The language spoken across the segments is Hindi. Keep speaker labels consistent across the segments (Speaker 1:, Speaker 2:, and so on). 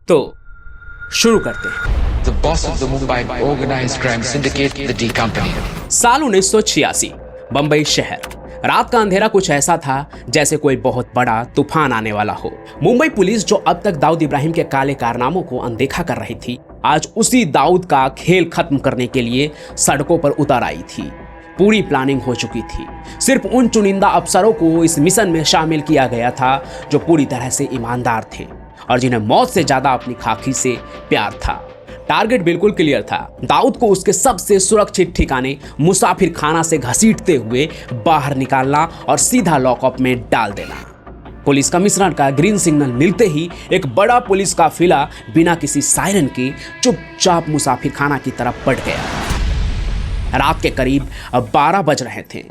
Speaker 1: तो शुरू करते हैं।
Speaker 2: The boss of the Mumbai organized crime syndicate, the D Company.
Speaker 1: साल 1986, बंबई शहर। रात का अंधेरा कुछ ऐसा था जैसे कोई बहुत बड़ा तूफान आने वाला हो। मुंबई पुलिस जो अब तक दाऊद इब्राहिम के काले कारनामों को अनदेखा कर रही थी, आज उसी दाऊद का खेल खत्म करने के लिए सड़कों पर उतर आई थी। पूरी प्लानिंग हो चुकी थी। सिर्फ उन चुनिंदा अफसरों को इस मिशन में शामिल किया गया था जो पूरी तरह से ईमानदार थे और जिन्हें मौत से ज्यादा अपनी खाकी से प्यार था। टारगेट बिल्कुल क्लियर था, दाऊद को उसके सबसे सुरक्षित ठिकाने मुसाफिर खाना से घसीटते हुए बाहर निकालना और सीधा लॉकअप में डाल देना। पुलिस कमिश्नर का ग्रीन सिग्नल मिलते ही एक बड़ा पुलिस काफिला बिना किसी सायरन के चुपचाप मुसाफिर खाना की तरफ बढ़ गया। रात के करीब 12 बज रहे थे।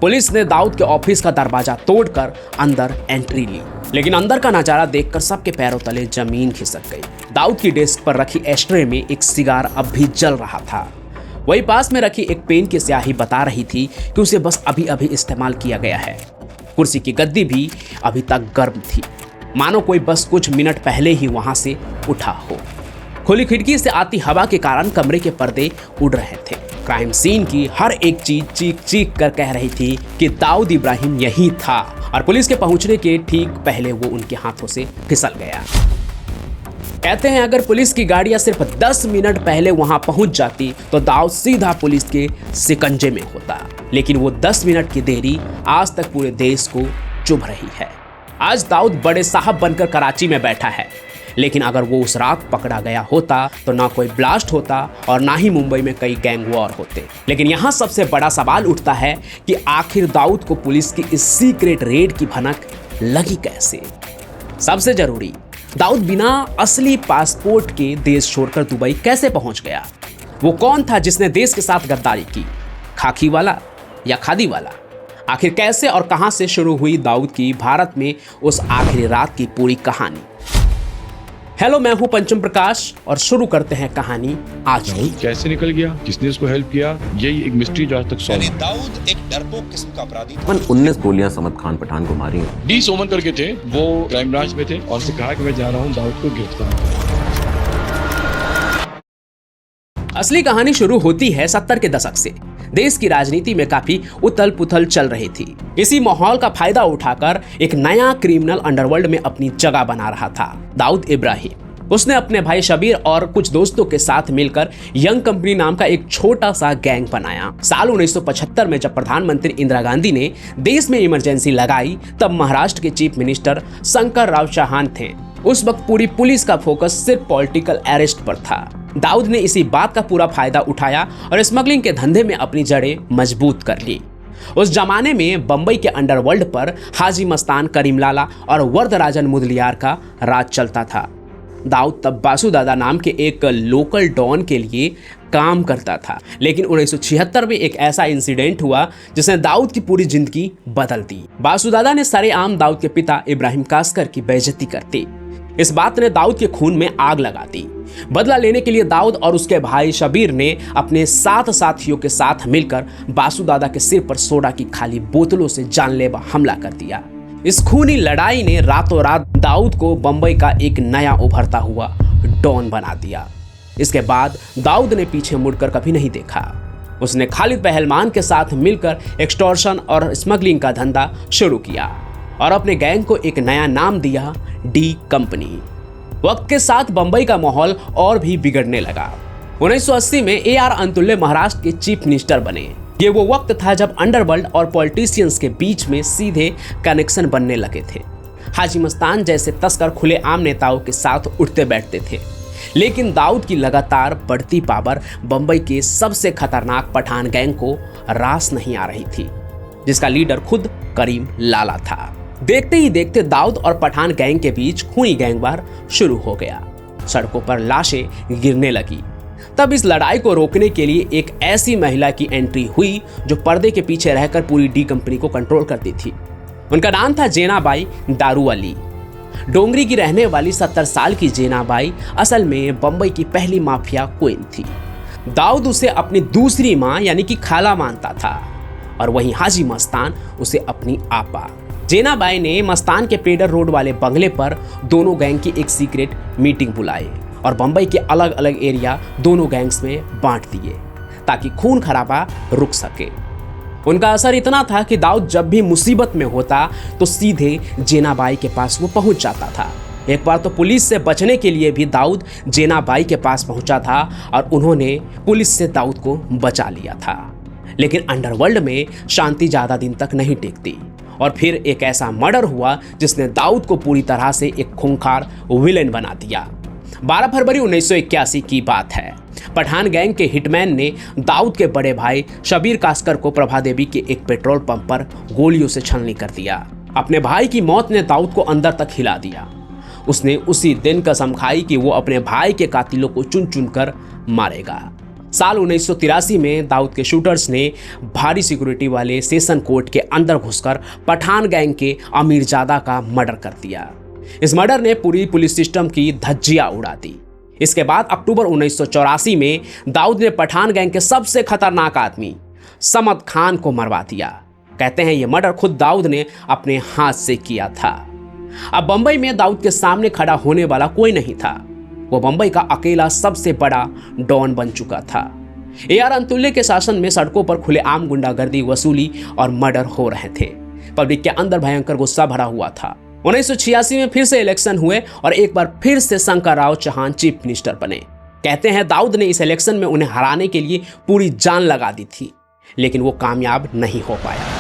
Speaker 1: पुलिस ने दाऊद के ऑफिस का दरवाजा तोड़कर अंदर एंट्री ली, लेकिन अंदर का नजारा देखकर सबके पैरों तले जमीन खिसक गई। दाऊद की डेस्क पर रखी एस्ट्रे में एक सिगार अब भी जल रहा था। वही पास में रखी एक पेन की स्याही बता रही थी कि उसे बस अभी अभी इस्तेमाल किया गया है। कुर्सी की गद्दी भी अभी तक गर्म थी, मानो कोई बस कुछ मिनट पहले ही वहां से उठा हो। खुली खिड़की से आती हवा के कारण कमरे के पर्दे उड़ रहे थे। क्राइम सीन की हर एक चीज चीख चीख कर कह रही थी कि दाऊद इब्राहिम यही था और पुलिस के पहुंचने के ठीक पहले वो उनके हाथों से फिसल गया। कहते हैं अगर पुलिस की गाड़ियां सिर्फ 10 मिनट पहले वहां पहुंच जाती तो दाऊद सीधा पुलिस के शिकंजे में होता, लेकिन वो 10 मिनट की देरी आज तक पूरे देश को चुभ रही है। आज दाऊद बड़े साहब बनकर कराची में बैठा है, लेकिन अगर वो उस रात पकड़ा गया होता तो ना कोई ब्लास्ट होता और ना ही मुंबई में कई गैंग वॉर होते। लेकिन यहाँ सबसे बड़ा सवाल उठता है कि आखिर दाऊद को पुलिस की इस सीक्रेट रेड की भनक लगी कैसे। सबसे जरूरी, दाऊद बिना असली पासपोर्ट के देश छोड़कर दुबई कैसे पहुंच गया? वो कौन था जिसने देश के साथ गद्दारी की, खाकी वाला या खादी वाला? आखिर कैसे और कहां से शुरू हुई दाऊद की भारत में उस आखिरी रात की पूरी कहानी? हेलो, मैं हूं पंचम प्रकाश और शुरू करते हैं कहानी आज की।
Speaker 3: कैसे निकल गया, किसने उसको हेल्प किया, यही एक मिस्ट्री जो आज तक सॉल्व है।
Speaker 4: दाऊद एक डरपोक किस्म का अपराधी था।
Speaker 5: 19 गोलियां समद खान पठान को मारी हैं।
Speaker 3: डी सोमन करके थे, वो क्राइम ब्रांच में थे और उनसे कहा कि मैं जा रहा हूं दाऊद को गिरफ्तार।
Speaker 1: असली कहानी शुरू होती है 70 के दशक से। देश की राजनीति में काफी उथल पुथल चल रही थी। इसी माहौल का फायदा उठाकर एक नया क्रिमिनल अंडरवर्ल्ड में अपनी जगह बना रहा था दाऊद इब्राहिम। उसने अपने भाई शबीर और कुछ दोस्तों के साथ मिलकर यंग कंपनी नाम का एक छोटा सा गैंग बनाया। साल 1975 में जब प्रधानमंत्री इंदिरा गांधी ने देश में इमरजेंसी लगाई, तब महाराष्ट्र के चीफ मिनिस्टर शंकर राव चौहान थे। उस वक्त पूरी पुलिस का फोकस सिर्फ पॉलिटिकल अरेस्ट पर था। दाऊद ने इसी बात का पूरा फायदा उठाया और स्मगलिंग के धंधे में अपनी जड़ें मजबूत कर ली। उस जमाने में बंबई के अंडरवर्ल्ड पर हाजी मस्तान, करीम लाला और वरदराजन मुदलियार का राज चलता था। दाऊद तब बासु दादा नाम के एक लोकल डॉन के लिए काम करता था, लेकिन 1976 में एक ऐसा इंसिडेंट हुआ जिसने दाऊद की पूरी जिंदगी बदल दी। बासु दादा ने सरेआम दाऊद के पिता इब्राहिम कासकर की बेइज्जती कर दी। इस बात ने दाऊद के खून में आग लगा दी। बदला लेने के लिए दाऊद और उसके भाई शबीर ने अपने 7 साथियों के साथ मिलकर बासु दादा के सिर पर सोडा की खाली बोतलों से जानलेवा हमला कर दिया। इस खूनी लड़ाई ने रातों रात दाऊद को बंबई का एक नया उभरता हुआ डॉन बना दिया। इसके बाद दाऊद ने पीछे मुड़कर कभी नहीं देखा। उसने खालिद पहलवान के साथ मिलकर एक्सटॉर्शन और स्मगलिंग का धंधा शुरू किया और अपने गैंग को एक नया नाम दिया, डी कंपनी। वक्त के साथ बंबई का माहौल और भी बिगड़ने लगा। 1980 में AR अंतुल्य महाराष्ट्र के चीफ मिनिस्टर बने। ये वो वक्त था जब अंडरवर्ल्ड और पॉलिटिशियंस के बीच में सीधे कनेक्शन बनने लगे थे। हाजी मस्तान जैसे तस्कर खुलेआम नेताओं के साथ उठते बैठते थे, लेकिन दाऊद की लगातार बढ़ती पावर बंबई के सबसे खतरनाक पठान गैंग को रास नहीं आ रही थी, जिसका लीडर खुद करीम लाला था। देखते ही देखते दाऊद और पठान गैंग के बीच खूनी गैंगवार शुरू हो गया। सड़कों पर लाशें गिरने लगी। तब इस लड़ाई को रोकने के लिए एक ऐसी महिला की एंट्री हुई जो पर्दे के पीछे रहकर पूरी डी कंपनी को कंट्रोल करती थी। उनका नाम था जेनाबाई दारूवाली। डोंगरी की रहने वाली 70 साल की जेनाबाई असल में बंबई की पहली माफिया क्वीन थी। दाऊद उसे अपनी दूसरी मां यानी कि खाला मानता था और वहीं हाजी मस्तान उसे अपनी आपा। जेनाबाई ने मस्तान के पेडर रोड वाले बंगले पर दोनों गैंग की एक सीक्रेट मीटिंग बुलाई और बंबई के अलग अलग एरिया दोनों गैंग्स में बांट दिए ताकि खून खराबा रुक सके। उनका असर इतना था कि दाऊद जब भी मुसीबत में होता तो सीधे जेनाबाई के पास वो पहुंच जाता था। एक बार तो पुलिस से बचने के लिए भी दाऊद जेनाबाई के पास पहुंचा था और उन्होंने पुलिस से दाऊद को बचा लिया था। लेकिन अंडरवर्ल्ड में शांति ज़्यादा दिन तक नहीं टिकती और फिर एक ऐसा मर्डर हुआ जिसने दाऊद को पूरी तरह से एक खूंखार विलेन बना दिया। 12 फरवरी 1981 की बात है। पठान गैंग के हिटमैन ने दाऊद के बड़े भाई शबीर कास्कर को प्रभा देवी के एक पेट्रोल पंप पर गोलियों से छलनी कर दिया। अपने भाई की मौत ने दाऊद को अंदर तक हिला दिया। उसने उसी दिन कसम खाई कि वो अपने भाई के कातिलों को चुन चुन कर मारेगा। साल 1983 में दाऊद के शूटर्स ने भारी सिक्योरिटी वाले सेशन कोर्ट के अंदर घुसकर पठान गैंग के अमीरजादा का मर्डर कर दिया। इस मर्डर ने पूरी पुलिस सिस्टम की धज्जियां उड़ा दी। इसके बाद अक्टूबर 1984 में दाऊद ने पठान गैंग के सबसे खतरनाक आदमी समद खान को मरवा दिया। कहते हैं यह मर्डर खुद दाऊद ने अपने हाथ से किया था। अब बंबई में दाऊद के सामने खड़ा होने वाला कोई नहीं था। वो बंबई का अकेला सबसे बड़ा डॉन बन चुका था। AR अंतुल्य के शासन में सड़कों पर खुलेआम गुंडागर्दी, वसूली और मर्डर हो रहे थे। पब्लिक के अंदर भयंकर गुस्सा भरा हुआ था। 1986 में फिर से इलेक्शन हुए और एक बार फिर से शंकर राव चौहान चीफ मिनिस्टर बने। कहते हैं दाऊद ने इस इलेक्शन में उन्हें हराने के लिए पूरी जान लगा दी थी, लेकिन वो कामयाब नहीं हो पाया।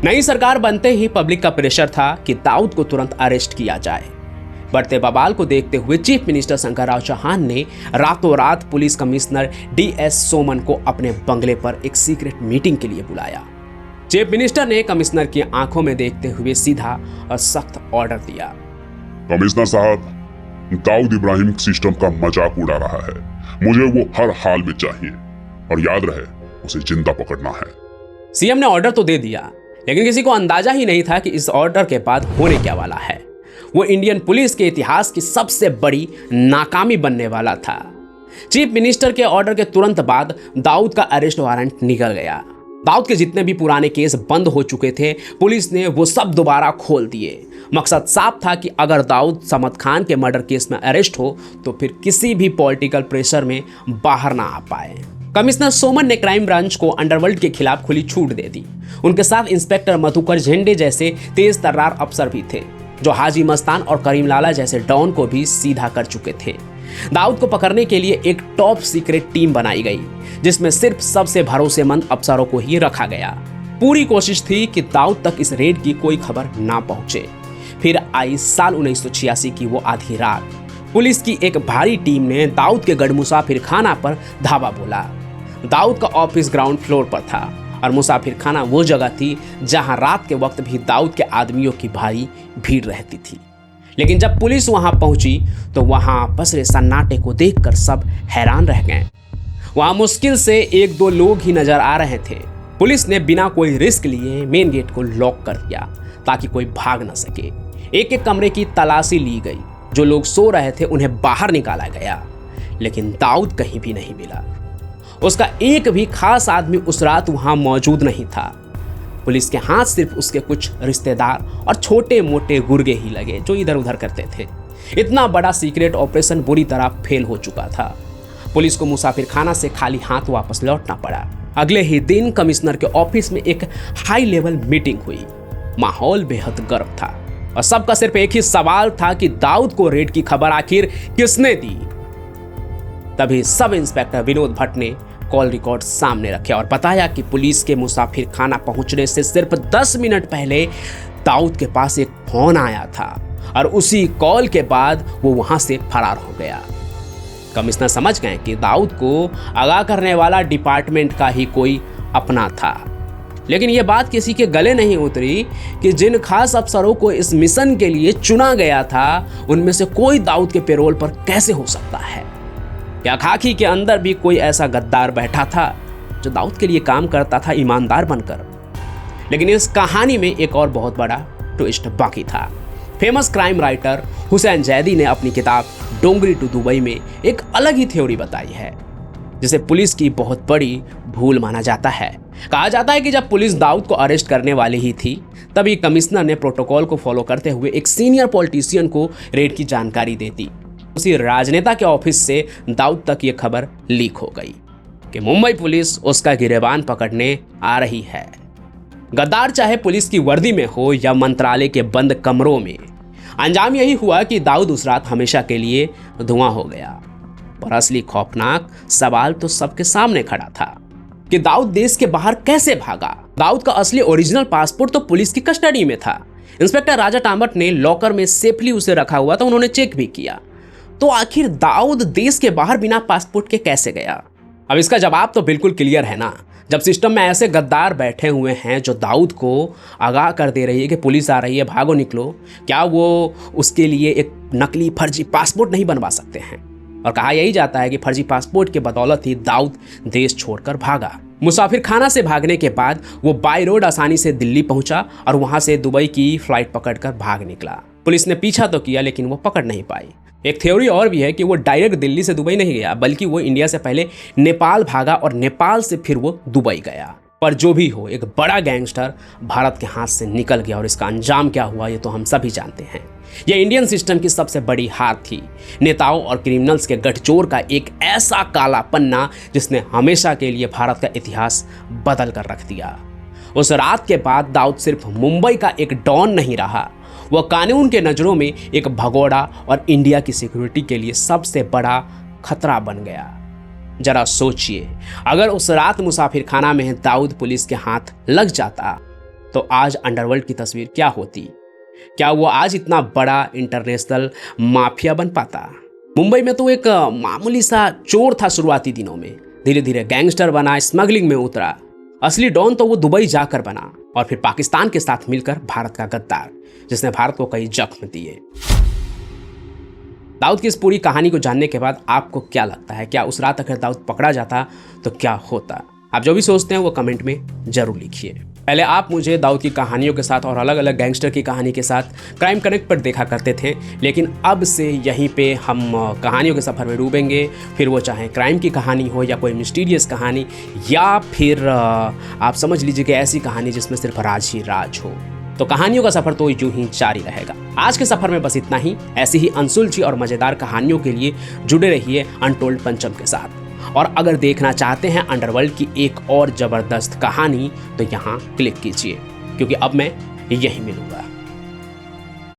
Speaker 1: नई सरकार बनते ही पब्लिक का प्रेशर था कि दाऊद को तुरंत अरेस्ट किया जाए। बढ़ते बवाल को देखते हुए चीफ मिनिस्टर शंकर राव चौहान ने रातों रात पुलिस कमिश्नर DS सोमन को अपने बंगले पर एक सीक्रेट मीटिंग के लिए बुलाया। चीफ मिनिस्टर ने कमिश्नर की आंखों में देखते हुए सीधा और सख्त ऑर्डर दिया।
Speaker 6: कमिश्नर साहब, दाऊद इब्राहिम सिस्टम का मजाक उड़ा रहा है। मुझे वो हर हाल में चाहिए और याद रहे उसे जिंदा पकड़ना है।
Speaker 1: सीएम ने ऑर्डर तो दे दिया, लेकिन किसी को अंदाजा ही नहीं था कि इस ऑर्डर के बाद होने क्या वाला है। वो इंडियन पुलिस के इतिहास की सबसे बड़ी नाकामी बनने वाला था। चीफ मिनिस्टर के ऑर्डर के तुरंत बाद दाऊद का अरेस्ट वारंट निकल गया। दाऊद के जितने भी पुराने केस बंद हो चुके थे, पुलिस ने वो सब दोबारा खोल दिए। मकसद साफ था कि अगर दाऊद समद खान के मर्डर केस में अरेस्ट हो तो फिर किसी भी पॉलिटिकल प्रेशर में बाहर ना आ पाए। कमिश्नर सोमन ने क्राइम ब्रांच को अंडरवर्ल्ड के खिलाफ खुली छूट दे दी। उनके साथ इंस्पेक्टर मधुकर झेंडे जैसे तेज तर्रार अफसर भी थे, जो हाजी मस्तान और करीम लाला जैसे डॉन को भी सीधा कर चुके थे। दाऊद को पकड़ने के लिए एक टॉप सीक्रेट टीम बनाई गई, जिसमें सिर्फ सबसे भरोसेमंद अफसरों को ही रखा गया। पूरी कोशिश थी कि दाऊद तक इस रेड की कोई खबर ना पहुंचे। फिर आई साल 1986 की वो आधी रात। पुलिस की एक भारी टीम ने दाऊद के गढ़ मुसाफिर खाना पर धावा बोला। दाऊद का ऑफिस ग्राउंड फ्लोर पर था और मुसाफिर खाना वो जगह थी जहां रात के वक्त भी दाऊद के आदमियों की भारी भीड़ रहती थी। लेकिन जब पुलिस वहां पहुंची तो वहां पसरे सन्नाटे को देखकर सब हैरान रह गए। वहां मुश्किल से 1-2 लोग ही नजर आ रहे थे। पुलिस ने बिना कोई रिस्क लिए मेन गेट को लॉक कर दिया ताकि कोई भाग न सके। एक एक कमरे की तलाशी ली गई। जो लोग सो रहे थे उन्हें बाहर निकाला गया, लेकिन दाऊद कहीं भी नहीं मिला। उसका एक भी खास आदमी उस रात वहां मौजूद नहीं था। पुलिस के हाथ सिर्फ उसके कुछ रिश्तेदार और छोटे मोटे गुर्गे ही लगे जो इधर उधर करते थे। इतना बड़ा सीक्रेट ऑपरेशन बुरी तरह फेल हो चुका था। पुलिस को मुसाफिर खाना से खाली हाथ वापस लौटना पड़ा। अगले ही दिन कमिश्नर के ऑफिस में एक हाई लेवल मीटिंग हुई। माहौल बेहद गर्म था और सबका सिर्फ एक ही सवाल था कि दाऊद को रेड की खबर आखिर किसने दी। तभी सब इंस्पेक्टर विनोद भट्ट ने कॉल रिकॉर्ड सामने रखे और बताया कि पुलिस के मुसाफिर खाना पहुंचने से सिर्फ 10 मिनट पहले दाऊद के पास एक फोन आया था और उसी कॉल के बाद वो वहां से फरार हो गया। कमिश्नर समझ गए कि दाऊद को आगाह करने वाला डिपार्टमेंट का ही कोई अपना था। लेकिन यह बात किसी के गले नहीं उतरी कि जिन खास अफसरों को इस मिशन के लिए चुना गया था उनमें से कोई दाऊद के पेरोल पर कैसे हो सकता है। क्या खाकी के अंदर भी कोई ऐसा गद्दार बैठा था जो दाऊद के लिए काम करता था ईमानदार बनकर। लेकिन इस कहानी में एक और बहुत बड़ा ट्विस्ट बाकी था। Famous crime writer Hussain Zaidi ने अपनी किताब डोंगरी टू दुबई में एक अलग ही थ्योरी बताई है, जिसे पुलिस की बहुत बड़ी भूल माना जाता है। कहा जाता है कि जब पुलिस दाऊद को अरेस्ट करने वाली ही थी तभी कमिश्नर ने प्रोटोकॉल को फॉलो करते हुए एक सीनियर पॉलिटिशियन को रेड की जानकारी दे दी। उसी राजनेता के ऑफिस से दाऊद तक ये खबर लीक हो गई कि मुंबई पुलिस उसका गिरेबान पकड़ने आ रही है। गद्दार चाहे पुलिस की वर्दी में हो या मंत्रालय के बंद कमरों में, अंजाम यही हुआ कि दाऊद उस रात हमेशा के लिए धुआं हो गया। पर असली खौफनाक सवाल तो सबके सामने खड़ा था कि दाऊद देश के बाहर कैसे भागा। दाऊद का असली ओरिजिनल पासपोर्ट तो पुलिस की कस्टडी में था। इंस्पेक्टर राजा टामट ने लॉकर में सेफली उसे रखा हुआ था, उन्होंने चेक भी किया। तो आखिर दाऊद देश के बाहर बिना पासपोर्ट के कैसे गया? अब इसका जवाब तो बिल्कुल क्लियर है ना। जब सिस्टम में ऐसे गद्दार बैठे हुए हैं जो दाऊद को आगाह कर दे रही है कि पुलिस आ रही है, भागो निकलो, क्या वो उसके लिए एक नकली फर्जी पासपोर्ट नहीं बनवा सकते हैं? और कहा यही जाता है कि फर्जी पासपोर्ट के बदौलत ही दाऊद देश छोड़कर भागा। मुसाफिर खाना से भागने के बाद वो बाई रोड आसानी से दिल्ली पहुंचा और वहां से दुबई की फ्लाइट पकड़कर भाग निकला। पुलिस ने पीछा तो किया लेकिन वो पकड़ नहीं पाई। एक थ्योरी और भी है कि वो डायरेक्ट दिल्ली से दुबई नहीं गया, बल्कि वो इंडिया से पहले नेपाल भागा और नेपाल से फिर वो दुबई गया। पर जो भी हो, एक बड़ा गैंगस्टर भारत के हाथ से निकल गया और इसका अंजाम क्या हुआ ये तो हम सभी जानते हैं। यह इंडियन सिस्टम की सबसे बड़ी हार थी, नेताओं और क्रिमिनल्स के गठजोड़ का एक ऐसा काला पन्ना जिसने हमेशा के लिए भारत का इतिहास बदल कर रख दिया। उस रात के बाद दाऊद सिर्फ मुंबई का एक डॉन नहीं रहा, वह कानून के नज़रों में एक भगोड़ा और इंडिया की सिक्योरिटी के लिए सबसे बड़ा खतरा बन गया। जरा सोचिए, अगर उस रात मुसाफिर खाना में दाऊद पुलिस के हाथ लग जाता तो आज अंडरवर्ल्ड की तस्वीर क्या होती? क्या वो आज इतना बड़ा इंटरनेशनल माफिया बन पाता? मुंबई में तो एक मामूली सा चोर था शुरुआती दिनों में, धीरे धीरे गैंगस्टर बना, स्मगलिंग में उतरा। असली डॉन तो वो दुबई जाकर बना और फिर पाकिस्तान के साथ मिलकर भारत का गद्दार, जिसने भारत को कई जख्म दिए। दाऊद की इस पूरी कहानी को जानने के बाद आपको क्या लगता है? क्या उस रात अगर दाऊद पकड़ा जाता तो क्या होता? आप जो भी सोचते हैं वो कमेंट में जरूर लिखिए। पहले आप मुझे दाऊद की कहानियों के साथ और अलग अलग गैंगस्टर की कहानी के साथ क्राइम कनेक्ट पर देखा करते थे, लेकिन अब से यहीं पे हम कहानियों के सफ़र में डूबेंगे। फिर वो चाहे क्राइम की कहानी हो या कोई मिस्टीरियस कहानी, या फिर आप समझ लीजिए कि ऐसी कहानी जिसमें सिर्फ राज ही राज हो। तो कहानियों का सफ़र तो यूं ही जारी रहेगा। आज के सफ़र में बस इतना ही। ऐसी ही अनसुलझी और मज़ेदार कहानियों के लिए जुड़े रहिए अनटोल्ड पंचम के साथ। और अगर देखना चाहते हैं अंडरवर्ल्ड की एक और ज़बरदस्त कहानी तो यहाँ क्लिक कीजिए, क्योंकि अब मैं यहीं मिलूंगा।